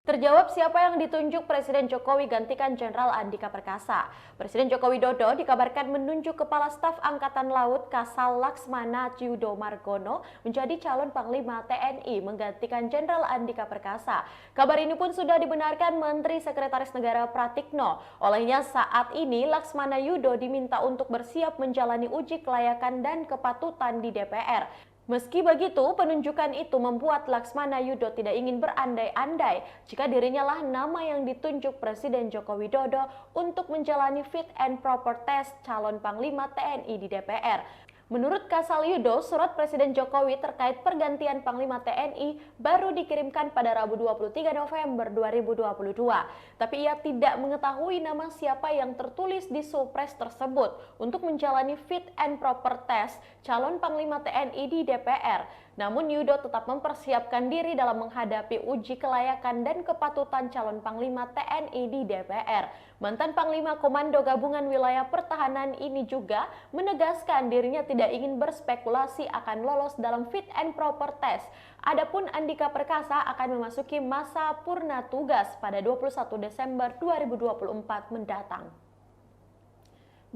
Terjawab siapa yang ditunjuk Presiden Jokowi gantikan Jenderal Andika Perkasa. Presiden Joko Widodo dikabarkan menunjuk Kepala Staf Angkatan Laut Kasal Laksmana Yudo Margono menjadi calon Panglima TNI menggantikan Jenderal Andika Perkasa. Kabar ini pun sudah dibenarkan Menteri Sekretaris Negara Pratikno. Olehnya saat ini Laksmana Yudo diminta untuk bersiap menjalani uji kelayakan dan kepatutan di DPR. Meski begitu, penunjukan itu membuat Laksmana Yudo tidak ingin berandai-andai jika dirinya lah nama yang ditunjuk Presiden Joko Widodo untuk menjalani fit and proper test calon Panglima TNI di DPR. Menurut Kasal Yudo, surat Presiden Jokowi terkait pergantian Panglima TNI baru dikirimkan pada Rabu 23 November 2022. Tapi ia tidak mengetahui nama siapa yang tertulis di Supres tersebut untuk menjalani fit and proper test calon Panglima TNI di DPR. Namun Yudo tetap mempersiapkan diri dalam menghadapi uji kelayakan dan kepatutan calon Panglima TNI di DPR. Mantan Panglima Komando Gabungan Wilayah Pertahanan ini juga menegaskan dirinya tidak ingin berspekulasi akan lolos dalam fit and proper test. Adapun Andika Perkasa akan memasuki masa purna tugas pada 21 Desember 2024 mendatang.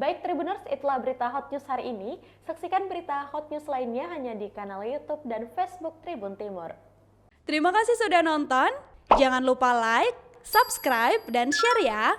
Baik Tribuners, itulah berita Hot News hari ini. Saksikan berita Hot News lainnya hanya di kanal YouTube dan Facebook Tribun Timur. Terima kasih sudah nonton. Jangan lupa like, subscribe, dan share ya.